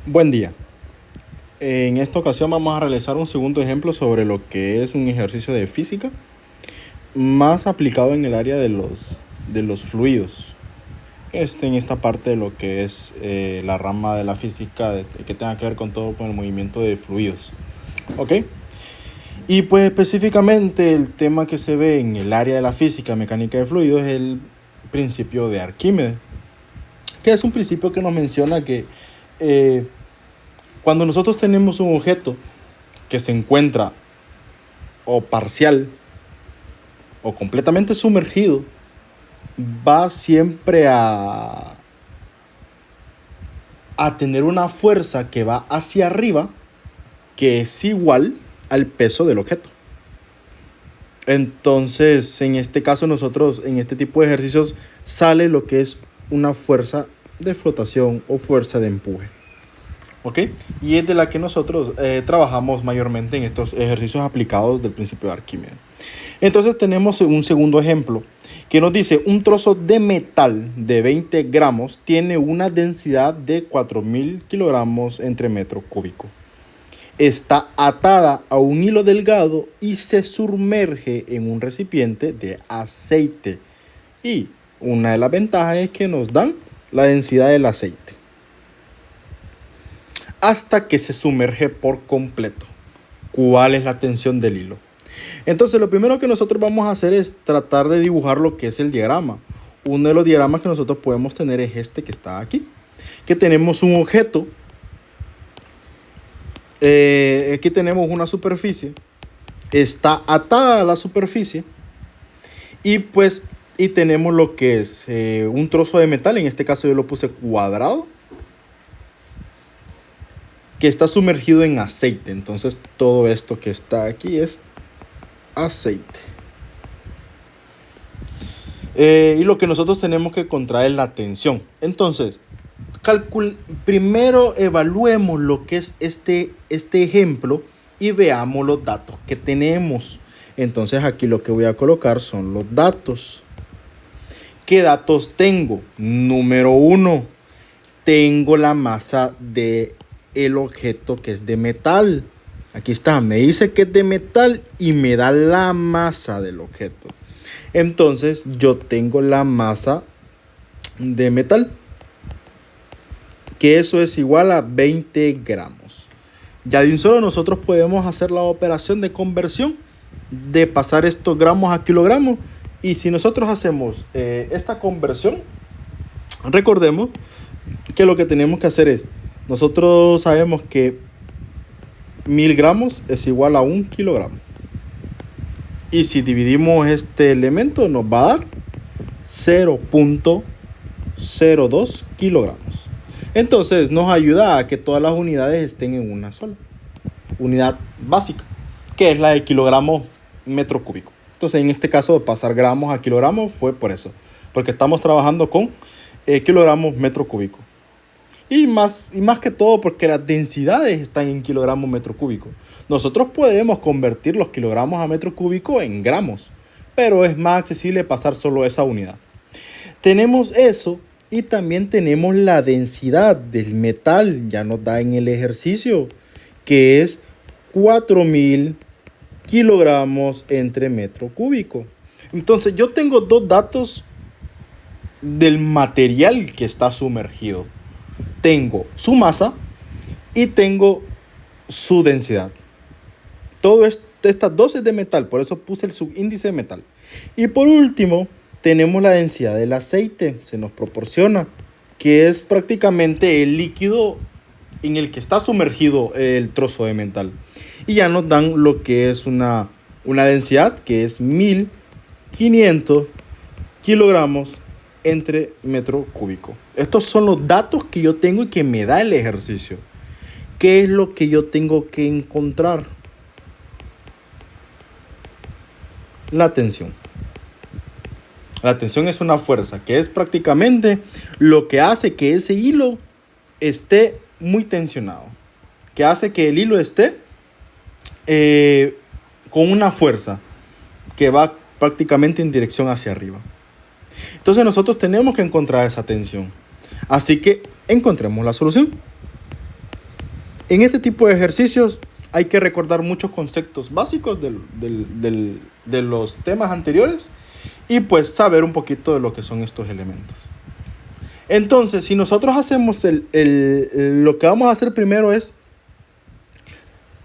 Buen día. En esta ocasión vamos a realizar un segundo ejemplo sobre lo que es un ejercicio de física más aplicado en el área de los fluidos. En esta parte de lo que es la rama de la física que tenga que ver con todo con el movimiento de fluidos. ¿Ok? Y pues específicamente el tema que se ve en el área de la física mecánica de fluidos es el principio de Arquímedes, que es un principio que nos menciona que eh, cuando nosotros tenemos un objeto que se encuentra o parcial o completamente sumergido, va siempre a tener una fuerza que va hacia arriba que es igual al peso del objeto. Entonces, en este caso nosotros, en este tipo de ejercicios, sale lo que es una fuerza de flotación o fuerza de empuje. ¿Ok? Y es de la que nosotros trabajamos mayormente en estos ejercicios aplicados del principio de Arquímedes. Entonces tenemos un segundo ejemplo que nos dice: un trozo de metal de 20 gramos tiene una densidad de 4000 kilogramos entre metro cúbico. Está atada a un hilo delgado y se sumerge en un recipiente de aceite. Y una de las ventajas es que nos dan la densidad del aceite hasta que se sumerge por completo. ¿Cuál es la tensión del hilo? Entonces, lo primero que nosotros vamos a hacer es tratar de dibujar lo que es el diagrama. Uno de los diagramas que nosotros podemos tener es este que está aquí, que tenemos un objeto. Aquí tenemos una superficie, está atada a la superficie y tenemos lo que es un trozo de metal. En este caso yo lo puse cuadrado, que está sumergido en aceite. Entonces todo esto que está aquí es aceite. Y lo que nosotros tenemos que contraer es la tensión. Entonces, primero evaluemos lo que es este ejemplo y veamos los datos que tenemos. Entonces aquí lo que voy a colocar son los datos. ¿Qué datos tengo? Número 1, tengo la masa de el objeto que es de metal. Aquí está, me dice que es de metal y me da la masa del objeto. Entonces yo tengo la masa de metal, que eso es igual a 20 gramos. Ya de un solo nosotros podemos hacer la operación de conversión de pasar estos gramos a kilogramos. Y si nosotros hacemos esta conversión, recordemos que lo que tenemos que hacer es, nosotros sabemos que 1000 gramos es igual a 1 kilogramo. Y si dividimos este elemento nos va a dar 0.02 kilogramos. Entonces nos ayuda a que todas las unidades estén en una sola unidad básica, que es la de kilogramo metro cúbico. Entonces en este caso pasar gramos a kilogramos fue por eso, porque estamos trabajando con kilogramos metro cúbico. Y más que todo porque las densidades están en kilogramos metro cúbico. Nosotros podemos convertir los kilogramos a metro cúbico en gramos, pero es más accesible pasar solo esa unidad. Tenemos eso y también tenemos la densidad del metal, ya nos da en el ejercicio, que es 4000 kilogramos entre metro cúbico. Entonces yo tengo dos datos del material que está sumergido. Tengo su masa y tengo su densidad. Todo esto, estas dos es de metal, por eso puse el subíndice de metal. Y por último, tenemos la densidad del aceite. Se nos proporciona, que es prácticamente el líquido en el que está sumergido el trozo de metal. Y ya nos dan lo que es una densidad, que es 1500 kilogramos entre metro cúbico. Estos son los datos que yo tengo y que me da el ejercicio. ¿Qué es lo que yo tengo que encontrar? La tensión. La tensión es una fuerza que es prácticamente lo que hace que ese hilo esté muy tensionado, que hace que el hilo esté con una fuerza que va prácticamente en dirección hacia arriba. Entonces nosotros tenemos que encontrar esa tensión. Así que encontremos la solución. En este tipo de ejercicios hay que recordar muchos conceptos básicos de los temas anteriores y pues saber un poquito de lo que son estos elementos. Entonces, si nosotros hacemos lo que vamos a hacer primero es,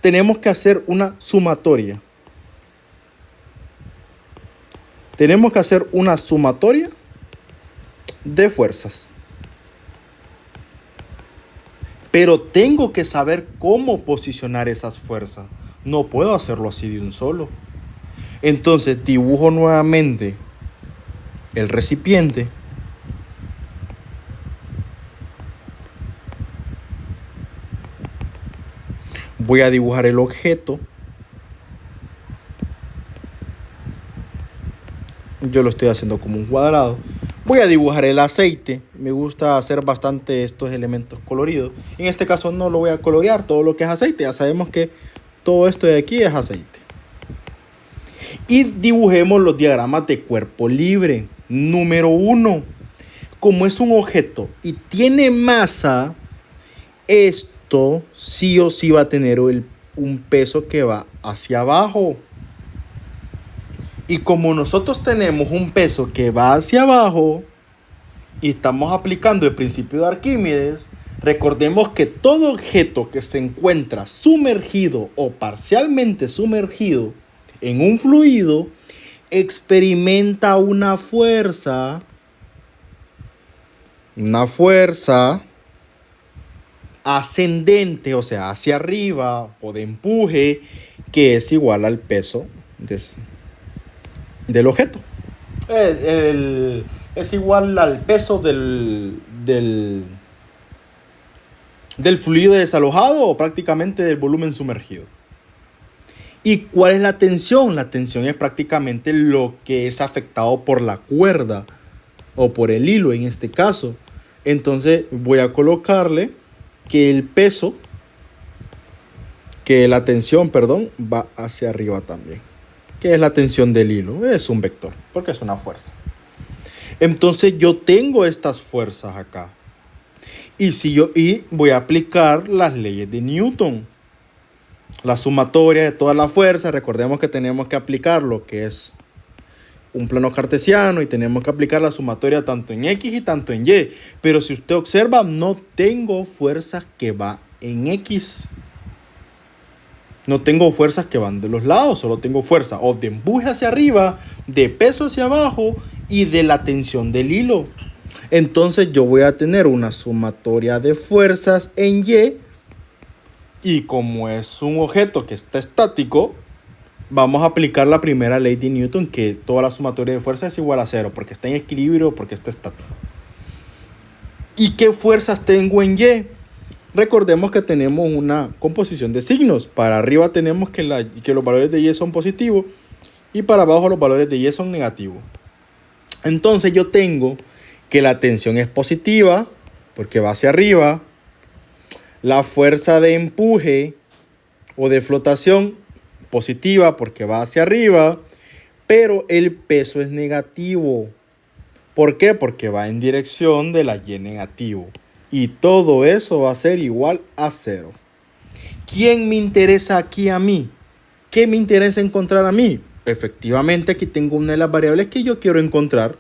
tenemos que hacer una sumatoria. Tenemos que hacer una sumatoria de fuerzas. Pero tengo que saber cómo posicionar esas fuerzas. No puedo hacerlo así de un solo. Entonces dibujo nuevamente el recipiente. Voy a dibujar el objeto. Yo lo estoy haciendo como un cuadrado. Voy a dibujar el aceite. Me gusta hacer bastante estos elementos coloridos. En este caso no lo voy a colorear todo lo que es aceite. Ya sabemos que todo esto de aquí es aceite. Y dibujemos los diagramas de cuerpo libre. Número 1. Como es un objeto y tiene masa, esto sí o sí va a tener un peso que va hacia abajo. Y como nosotros tenemos un peso que va hacia abajo y estamos aplicando el principio de Arquímedes, recordemos que todo objeto que se encuentra sumergido o parcialmente sumergido en un fluido experimenta una fuerza ascendente, o sea, hacia arriba o de empuje, que es igual al peso del objeto. Es igual al peso del fluido desalojado o prácticamente del volumen sumergido. ¿Y cuál es la tensión? La tensión es prácticamente lo que es afectado por la cuerda o por el hilo en este caso. Entonces voy a colocarle que la tensión, va hacia arriba también. Que es la tensión del hilo. Es un vector, porque es una fuerza. Entonces yo tengo estas fuerzas acá. Y voy a aplicar las leyes de Newton. La sumatoria de todas las fuerzas. Recordemos que tenemos que aplicar lo que es un plano cartesiano y tenemos que aplicar la sumatoria tanto en X y tanto en Y. Pero si usted observa, no tengo fuerzas que van en X. No tengo fuerzas que van de los lados, solo tengo fuerza o de empuje hacia arriba, de peso hacia abajo y de la tensión del hilo. Entonces yo voy a tener una sumatoria de fuerzas en y como es un objeto que está estático, vamos a aplicar la primera ley de Newton, que toda la sumatoria de fuerzas es igual a 0, porque está en equilibrio, porque está estático. ¿Y qué fuerzas tengo en Y? Recordemos que tenemos una composición de signos. Para arriba tenemos que los valores de Y son positivos y para abajo los valores de Y son negativos. Entonces yo tengo que la tensión es positiva porque va hacia arriba. La fuerza de empuje o de flotación positiva porque va hacia arriba, pero el peso es negativo. ¿Por qué? Porque va en dirección de la Y negativo. Y todo eso va a ser igual a 0. ¿Quién me interesa aquí a mí? ¿Qué me interesa encontrar a mí? Efectivamente, aquí tengo una de las variables que yo quiero encontrar,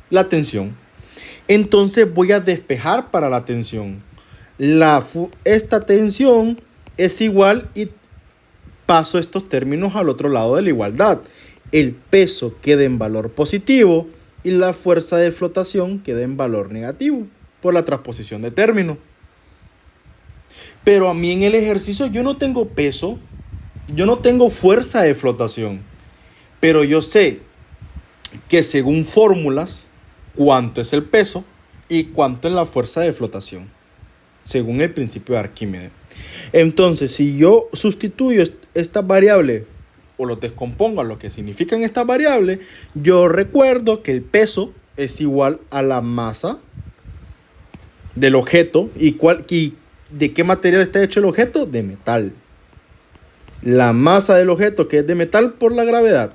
la tensión. Entonces voy a despejar para la tensión. Esta tensión es igual y paso estos términos al otro lado de la igualdad. El peso queda en valor positivo y la fuerza de flotación queda en valor negativo por la transposición de términos. Pero a mí en el ejercicio yo no tengo peso, yo no tengo fuerza de flotación, pero yo sé que según fórmulas cuánto es el peso y cuánto es la fuerza de flotación, según el principio de Arquímedes. Entonces, si yo sustituyo estas variables o lo descompongo a lo que significan estas variables, yo recuerdo que el peso es igual a la masa del objeto. ¿Y de qué material está hecho el objeto? De metal. La masa del objeto, que es de metal, por la gravedad.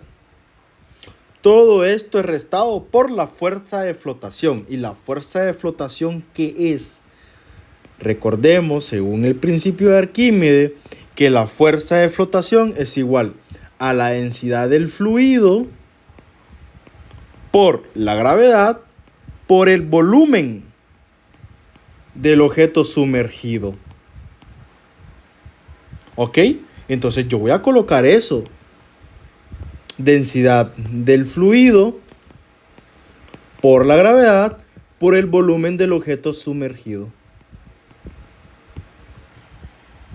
Todo esto es restado por la fuerza de flotación. ¿Y la fuerza de flotación qué es? Recordemos, según el principio de Arquímedes, que la fuerza de flotación es igual a la densidad del fluido por la gravedad por el volumen del objeto sumergido. ¿Ok? Entonces yo voy a colocar eso. Densidad del fluido por la gravedad por el volumen del objeto sumergido.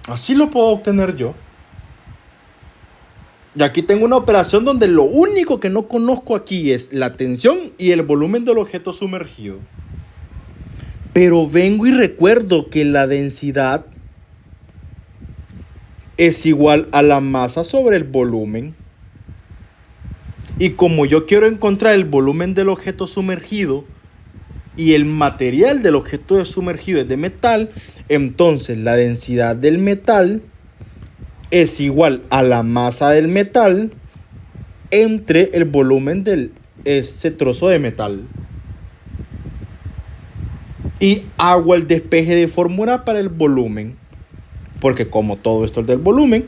Así lo puedo obtener yo. Y aquí tengo una operación donde lo único que no conozco aquí es la tensión y el volumen del objeto sumergido. Pero vengo y recuerdo que la densidad es igual a la masa sobre el volumen. Y como yo quiero encontrar el volumen del objeto sumergido y el material del objeto sumergido es de metal, entonces la densidad del metal es igual a la masa del metal entre el volumen de ese trozo de metal. Y hago el despeje de fórmula para el volumen. Porque como todo esto es del volumen,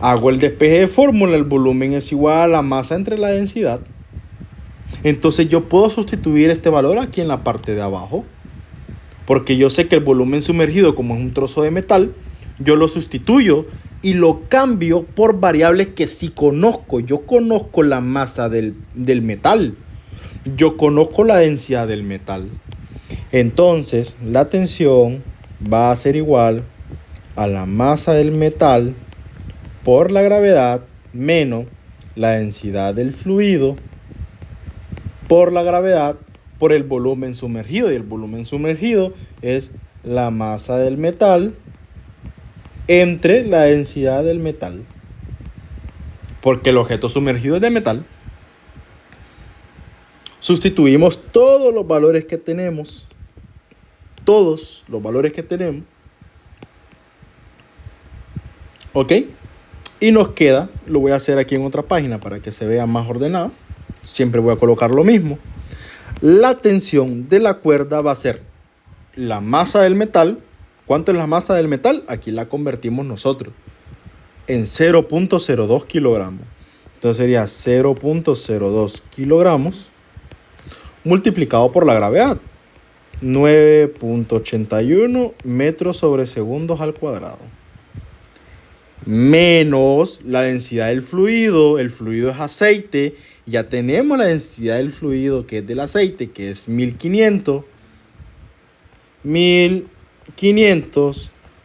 hago el despeje de fórmula. El volumen es igual a la masa entre la densidad. Entonces yo puedo sustituir este valor aquí en la parte de abajo. Porque yo sé que el volumen sumergido, como es un trozo de metal, yo lo sustituyo y lo cambio por variables que sí conozco. Yo conozco la masa del metal. Yo conozco la densidad del metal. Entonces, la tensión va a ser igual a la masa del metal por la gravedad menos la densidad del fluido por la gravedad por el volumen sumergido. Y el volumen sumergido es la masa del metal entre la densidad del metal. Porque el objeto sumergido es de metal. Sustituimos todos los valores que tenemos. Todos los valores que tenemos. ¿Ok? Y nos queda, lo voy a hacer aquí en otra página para que se vea más ordenado. Siempre voy a colocar lo mismo. La tensión de la cuerda va a ser la masa del metal. ¿Cuánto es la masa del metal? Aquí la convertimos nosotros en 0.02 kilogramos. Entonces sería 0.02 kilogramos multiplicado por la gravedad. 9.81 metros sobre segundos al cuadrado. Menos la densidad del fluido. El fluido es aceite. Ya tenemos la densidad del fluido que es del aceite, que es 1500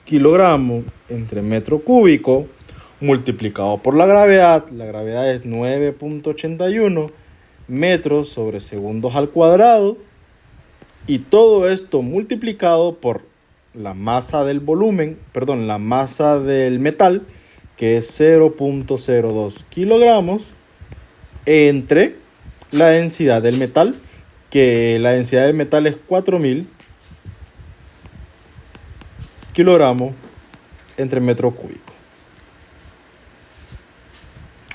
kilogramos entre metro cúbico multiplicado por la gravedad. La gravedad es 9.81 metros sobre segundos al cuadrado. Y todo esto multiplicado por la masa del volumen, perdón, la masa del metal, que es 0.02 kilogramos, entre la densidad del metal, que la densidad del metal es 4000 kilogramos entre metro cúbico.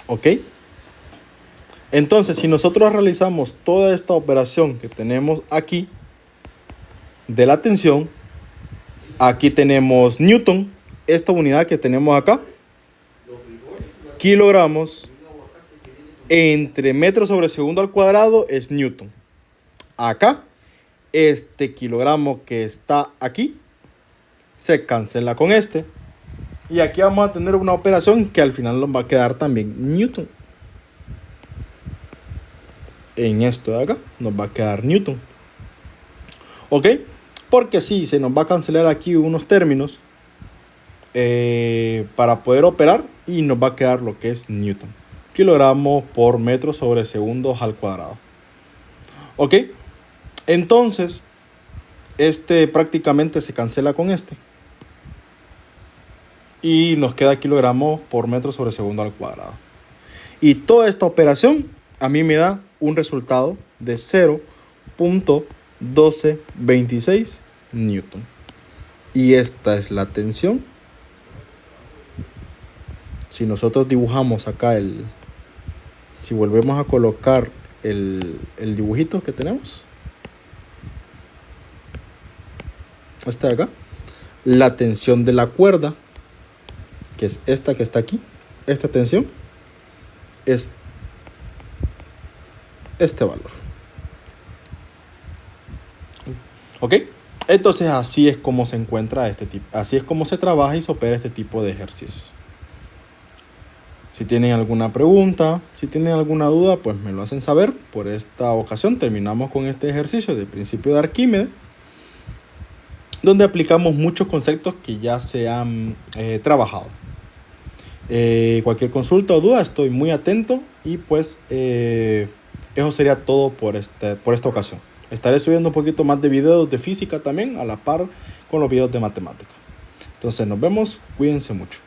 ¿Ok? Entonces, si nosotros realizamos toda esta operación que tenemos aquí, de la tensión, aquí tenemos Newton, esta unidad que tenemos acá, kilogramos entre metros sobre segundo al cuadrado es Newton. Acá, este kilogramo que está aquí, se cancela con este. Y aquí vamos a tener una operación que al final nos va a quedar también Newton. En esto de acá nos va a quedar Newton. ¿Ok? Porque sí, se nos va a cancelar aquí unos términos para poder operar y nos va a quedar lo que es Newton. Kilogramos por metro sobre segundos al cuadrado. ¿Ok? Entonces, este prácticamente se cancela con este. Y nos queda kilogramos por metro sobre segundo al cuadrado. Y toda esta operación a mí me da un resultado de 0.1226 Newton. Y esta es la tensión. Si nosotros dibujamos acá si volvemos a colocar el dibujito que tenemos, esta de acá, la tensión de la cuerda, que es esta que está aquí, esta tensión, es este valor. ¿Ok? Entonces así es como se encuentra este tipo, así es como se trabaja y se opera este tipo de ejercicios. Si tienen alguna pregunta, si tienen alguna duda, pues me lo hacen saber. Por esta ocasión terminamos con este ejercicio de principio de Arquímedes, donde aplicamos muchos conceptos que ya se han trabajado. Cualquier consulta o duda, estoy muy atento y pues eso sería todo por esta ocasión. Estaré subiendo un poquito más de videos de física también a la par con los videos de matemática. Entonces nos vemos, cuídense mucho.